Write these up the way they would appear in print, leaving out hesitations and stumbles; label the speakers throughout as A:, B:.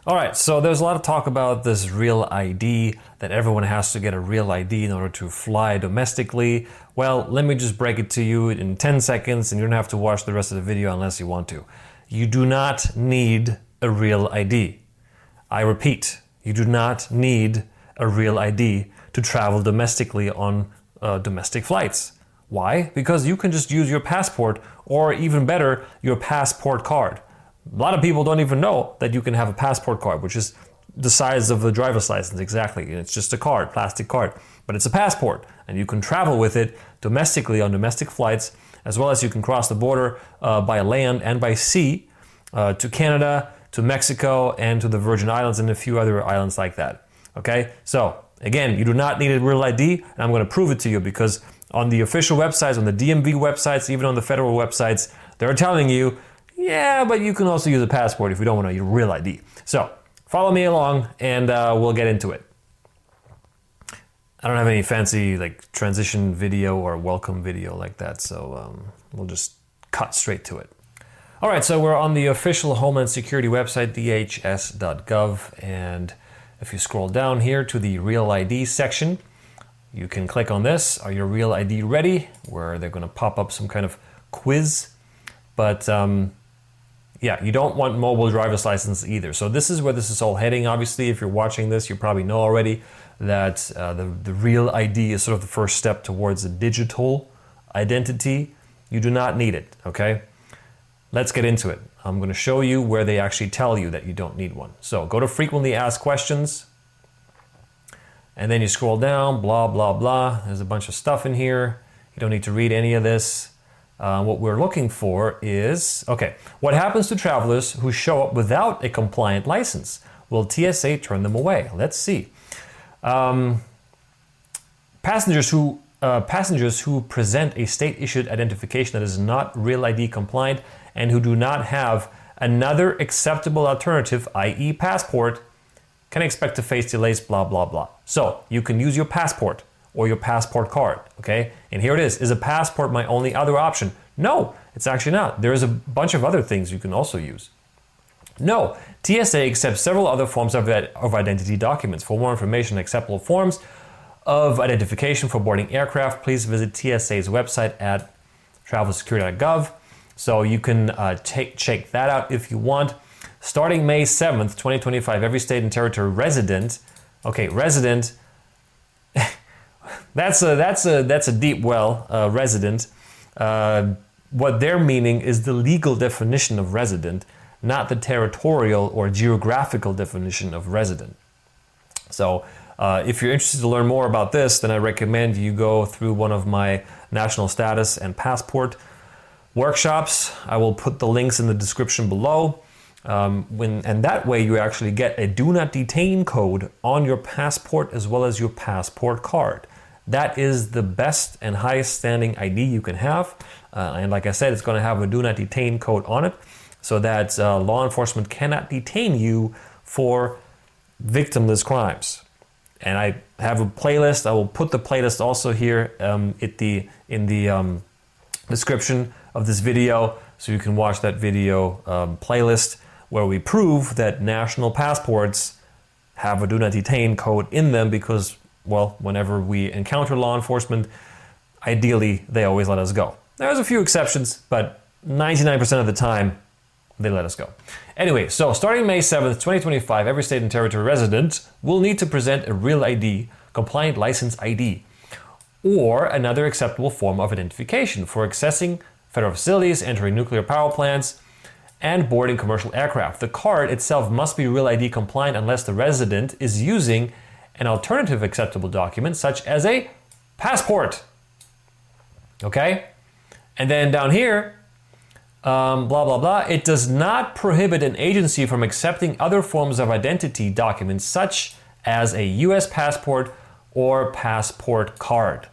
A: All right, so there's a lot of talk about this real ID, that everyone has to get a real ID in order to fly domestically. Well, let me just break it to you in 10 seconds and you don't have to watch the rest of the video unless you want to. You do not need a real ID. I repeat, you do not need a real ID to travel domestically on domestic flights. Why? Because you can just use your passport, or even better, your passport card. A lot of people don't even know that you can have a passport card, which is the size of a driver's license exactly. It's just a card, plastic card, but it's a passport, and you can travel with it domestically on domestic flights, as well as you can cross the border by land and by sea to Canada, to Mexico, and to the Virgin Islands and a few other islands like that. Okay, so again, you do not need a real ID, and I'm going to prove it to you because on the official websites, on the DMV websites, even on the federal websites, they're telling you, yeah, but you can also use a passport if you don't want to use a real ID. So follow me along and we'll get into it. I don't have any fancy like transition video or welcome video like that, so we'll just cut straight to it. All right, so we're on the official Homeland Security website, dhs.gov, and if you scroll down here to the Real ID section, you can click on this, Are Your Real ID Ready? Where they're going to pop up some kind of quiz. But yeah, you don't want mobile driver's license either. So this is where this is all heading. Obviously, if you're watching this, you probably know already that the Real ID is sort of the first step towards a digital identity. You do not need it, okay? Let's get into it. I'm going to show you where they actually tell you that you don't need one. So go to frequently asked questions, and then you scroll down, blah, blah, blah. There's a bunch of stuff in here. You don't need to read any of this. What we're looking for is, okay, what happens to travelers who show up without a compliant license? Will TSA turn them away? Let's see. Passengers who present a state-issued identification that is not Real ID compliant and who do not have another acceptable alternative, i.e. passport, can expect to face delays, blah, blah, blah. So you can use your passport or your passport card, okay? And here it is. Is a passport my only other option? No, it's actually not. There is a bunch of other things you can also use. No, TSA accepts several other forms of identity documents. For more information on acceptable forms of identification for boarding aircraft, please visit TSA's website at travelsecurity.gov. So you can check that out if you want. Starting May 7th, 2025, every state and territory resident, okay, resident, that's a deep well, resident. What they're meaning is the legal definition of resident, not the territorial or geographical definition of resident. So if you're interested to learn more about this, then I recommend you go through one of my national status and passport workshops. I will put the links in the description below. And that way you actually get a do not detain code on your passport as well as your passport card. That is the best and highest standing ID you can have. And like I said, it's going to have a do not detain code on it so that law enforcement cannot detain you for victimless crimes. And I have a playlist. I will put the playlist also here in the description of this video, so you can watch that video playlist where we prove that national passports have a do not detain code in them because, well, whenever we encounter law enforcement, ideally they always let us go. There's a few exceptions, but 99% of the time they let us go. Anyway, so starting May 7th, 2025, every state and territory resident will need to present a Real ID, compliant license ID, or another acceptable form of identification for accessing federal facilities, entering nuclear power plants, and boarding commercial aircraft. The card itself must be Real ID compliant unless the resident is using an alternative acceptable document, such as a passport. Okay? And then down here, blah, blah, blah. It does not prohibit an agency from accepting other forms of identity documents, such as a US passport or passport card.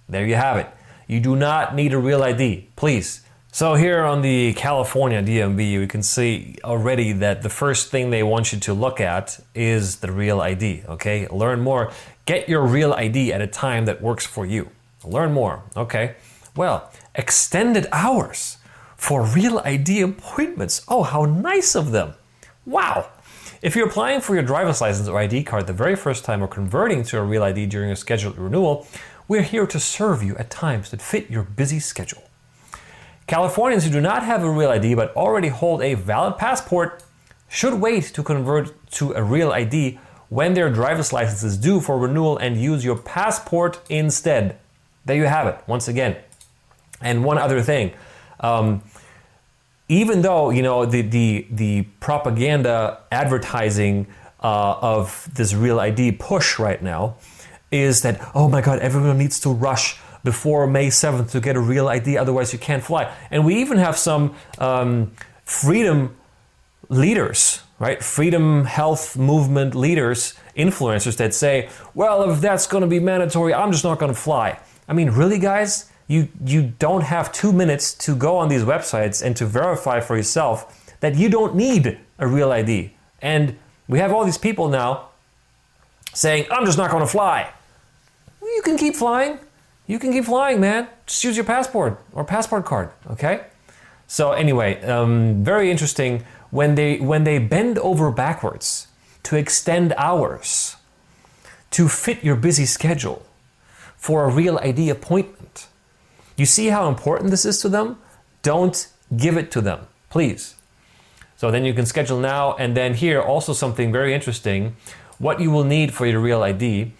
A: There you have it. You do not need a Real ID, please. So here on the California DMV, you can see already that the first thing they want you to look at is the Real ID, okay? Learn more. Get your Real ID at a time that works for you. Learn more, okay? Well, extended hours for Real ID appointments. Oh, how nice of them. Wow. If you're applying for your driver's license or ID card the very first time or converting to a real ID during a scheduled renewal, we're here to serve you at times that fit your busy schedule. Californians who do not have a real ID but already hold a valid passport should wait to convert to a real ID when their driver's license is due for renewal and use your passport instead. There you have it, once again. And one other thing, even though the propaganda advertising of this real ID push right now is that, oh my God, everyone needs to rush before May 7th to get a real ID, otherwise you can't fly. And we even have some freedom leaders, right? Freedom health movement leaders, influencers that say, well, if that's going to be mandatory, I'm just not going to fly. I mean, really, guys? You don't have 2 minutes to go on these websites and to verify for yourself that you don't need a real ID. And we have all these people now saying, I'm just not going to fly. Well, you can keep flying. You can keep flying, man. Just use your passport or passport card, okay? So anyway, very interesting when they bend over backwards to extend hours to fit your busy schedule for a real ID appointment. You see how important this is to them? Don't give it to them, please. So then you can schedule now, and then here also something very interesting, what you will need for your real ID.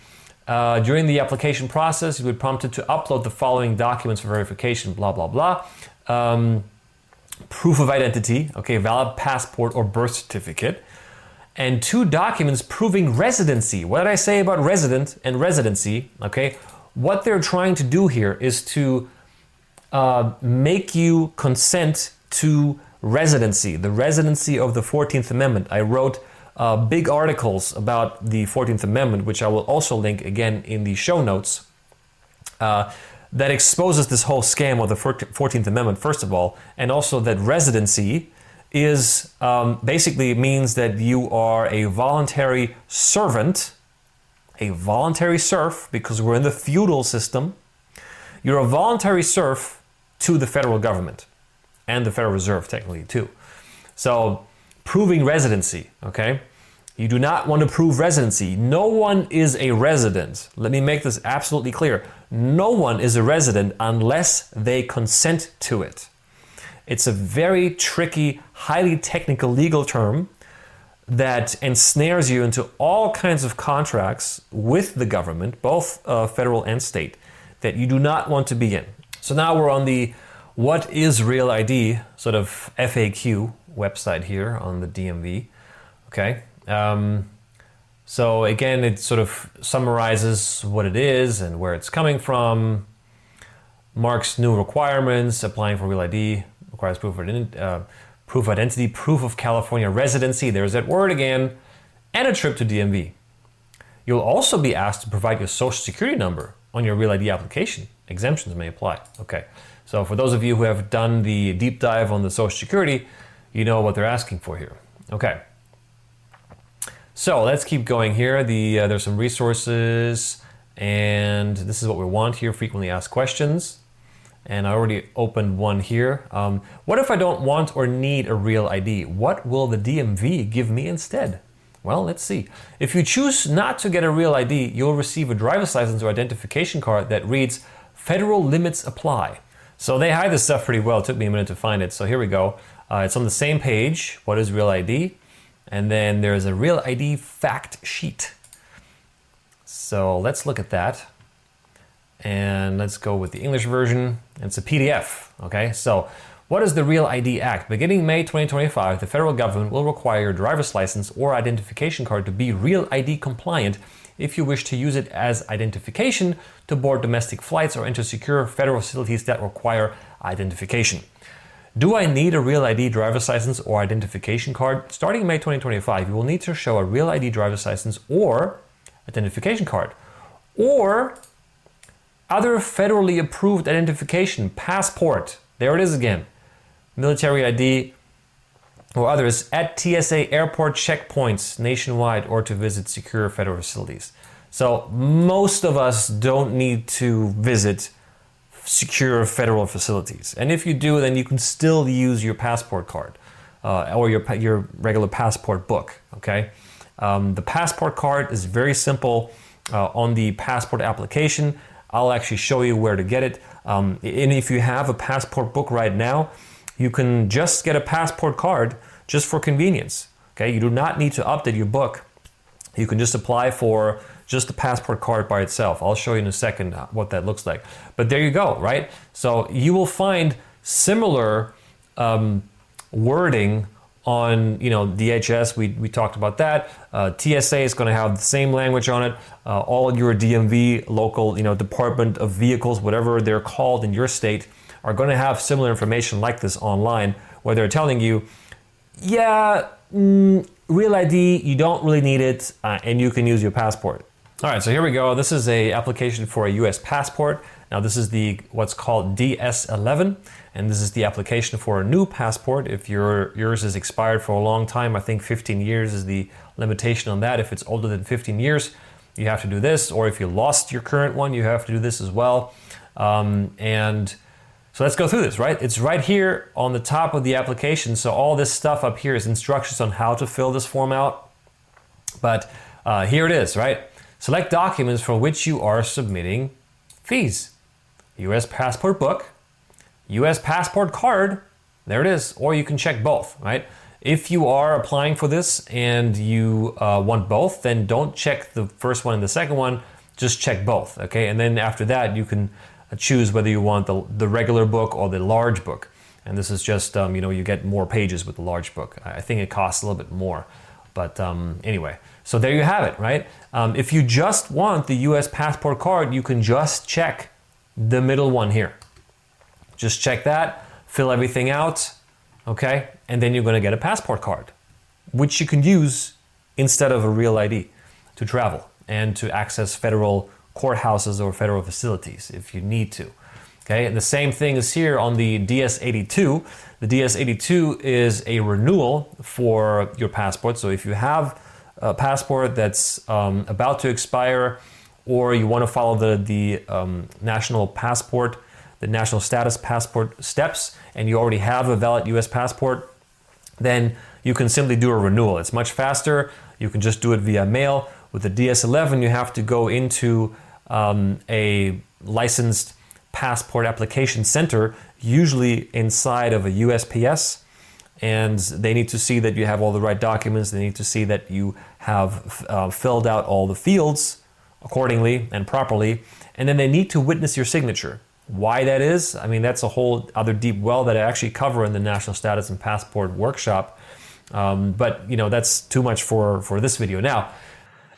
A: During the application process, you would be prompted to upload the following documents for verification, blah, blah, blah. Proof of identity, okay, valid passport or birth certificate, and 2 documents proving residency. What did I say about resident and residency? Okay, what they're trying to do here is to make you consent to residency, the residency of the 14th Amendment. I wrote big articles about the 14th Amendment, which I will also link again in the show notes, that exposes this whole scam of the 14th Amendment, first of all, and also that residency is basically means that you are a voluntary servant, a voluntary serf, because we're in the feudal system. You're a voluntary serf to the federal government and the Federal Reserve, technically, too. So, proving residency, okay? You do not want to prove residency. No one is a resident. Let me make this absolutely clear. No one is a resident unless they consent to it. It's a very tricky, highly technical legal term that ensnares you into all kinds of contracts with the government, both federal and state, that you do not want to be in. So now we're on the What is Real ID sort of FAQ website here on the DMV. Okay. So again, it sort of summarizes what it is and where it's coming from, marks new requirements, applying for Real ID, requires proof of identity, proof of California residency, there's that word again, and a trip to DMV. You'll also be asked to provide your social security number on your Real ID application. Exemptions may apply. Okay, so for those of you who have done the deep dive on the social security, you know what they're asking for here. Okay. So let's keep going here. There's some resources, and this is what we want here, frequently asked questions. And I already opened one here. What if I don't want or need a real ID? What will the DMV give me instead? Well, let's see. If you choose not to get a real ID, you'll receive a driver's license or identification card that reads, Federal Limits Apply. So they hide this stuff pretty well. It took me a minute to find it. So here we go. It's on the same page. What is Real ID? And then there's a Real ID fact sheet. So let's look at that. And let's go with the English version. It's a PDF, okay? So what is the Real ID Act? Beginning May 2025, the federal government will require your driver's license or identification card to be Real ID compliant if you wish to use it as identification to board domestic flights or enter secure federal facilities that require identification. Do I need a Real ID driver's license or identification card? Starting May 2025, you will need to show a Real ID driver's license or identification card, or other federally approved identification, passport, there it is again, military ID, or others at TSA airport checkpoints nationwide or to visit secure federal facilities. So most of us don't need to visit secure federal facilities. And if you do, then you can still use your passport card. or your regular passport book. Okay, the passport card is very simple. On the passport application, I'll actually show you where to get it. And if you have a passport book right now, you can just get a passport card just for convenience. Okay, you do not need to update your book. You can just apply for just the passport card by itself. I'll show you in a second what that looks like. But there you go, right? So you will find similar wording on, DHS. We talked about that. TSA is going to have the same language on it. All your DMV, local, Department of Vehicles, whatever they're called in your state, are going to have similar information like this online, where they're telling you, yeah, Real ID, you don't really need it, and you can use your passport. All right, so here we go. This is a application for a US passport. Now this is what's called DS11, and this is the application for a new passport. If yours is expired for a long time, I think 15 years is the limitation on that. If it's older than 15 years, you have to do this, or if you lost your current one, you have to do this as well. And so let's go through this, right? It's right here on the top of the application. So all this stuff up here is instructions on how to fill this form out. But here it is, right? Select documents for which you are submitting fees. US passport book, US passport card, there it is, or you can check both, right? If you are applying for this and you want both, then don't check the first one and the second one, just check both, okay? And then after that, you can choose whether you want the regular book or the large book. And this is just, you get more pages with the large book. I think it costs a little bit more. But anyway, so there you have it, right? If you just want the US passport card, you can just check the middle one here. Just check that, fill everything out, okay? And then you're gonna get a passport card, which you can use instead of a Real ID to travel and to access federal courthouses or federal facilities if you need to. Okay, and the same thing is here on the DS82. The DS82 is a renewal for your passport. So if you have a passport that's about to expire, or you want to follow the national passport, the national status passport steps, and you already have a valid US passport, then you can simply do a renewal. It's much faster. You can just do it via mail. With the DS11, you have to go into a licensed passport application center, usually inside of a USPS, and they need to see that you have all the right documents. They need to see that you have filled out all the fields accordingly and properly, and then they need to witness your signature. Why that is, I mean, that's a whole other deep well that I actually cover in the National Status and Passport workshop, but that's too much for this video.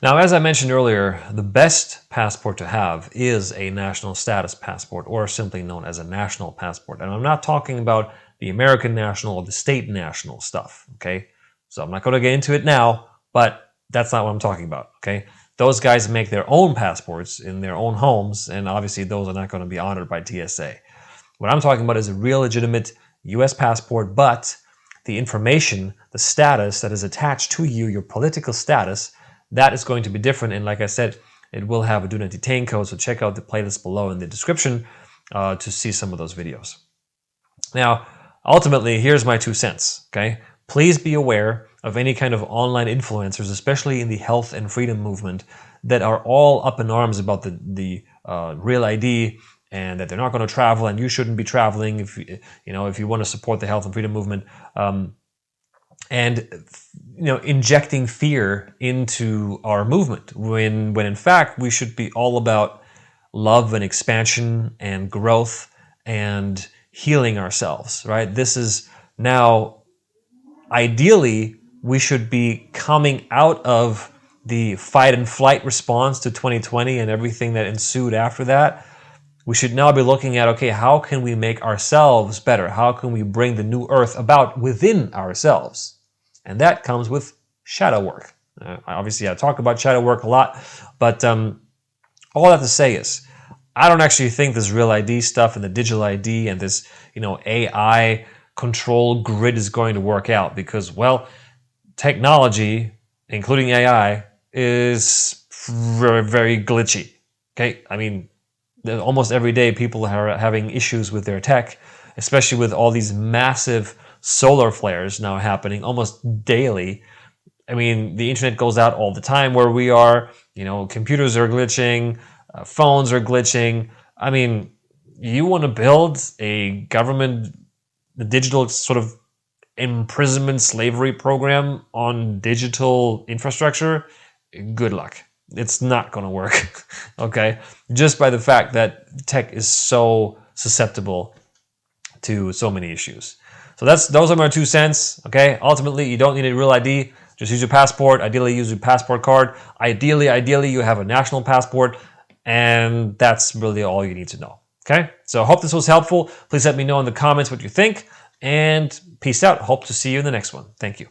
A: Now, as I mentioned earlier, the best passport to have is a national status passport, or simply known as a national passport. And I'm not talking about the American national or the state national stuff, okay? So I'm not going to get into it now, but that's not what I'm talking about, okay? Those guys make their own passports in their own homes, and obviously those are not going to be honored by TSA. What I'm talking about is a real legitimate US passport, but the information, the status that is attached to you, your political status, that is going to be different. And like I said, it will have a do not detain code. So check out the playlist below in the description to see some of those videos. Now, ultimately, here's my 2 cents, okay? Please be aware of any kind of online influencers, especially in the health and freedom movement, that are all up in arms about the Real ID and that they're not going to travel and you shouldn't be traveling if you want to support the health and freedom movement. And injecting fear into our movement when in fact we should be all about love and expansion and growth and healing ourselves, right? This is now, ideally, we should be coming out of the fight and flight response to 2020 and everything that ensued after that. We should now be looking at, okay, how can we make ourselves better? How can we bring the new earth about within ourselves? And that comes with shadow work. Obviously, I talk about shadow work a lot, but all I have to say is, I don't actually think this Real ID stuff and the digital ID and this, AI control grid is going to work out because, well, technology, including AI, is very, very glitchy. Okay, I mean, almost every day people are having issues with their tech, especially with all these massive solar flares now happening almost daily. I mean, the internet goes out all the time where we are. Computers are glitching, phones are glitching. I mean, you want to build a government, digital sort of imprisonment slavery program on digital infrastructure? Good luck. It's not going to work. Okay? Just by the fact that tech is so susceptible to so many issues. So those are my 2 cents. Okay? Ultimately, you don't need a real ID. Just use your passport. Ideally, use your passport card. Ideally, you have a national passport. And that's really all you need to know. Okay? So I hope this was helpful. Please let me know in the comments what you think. And peace out. Hope to see you in the next one. Thank you.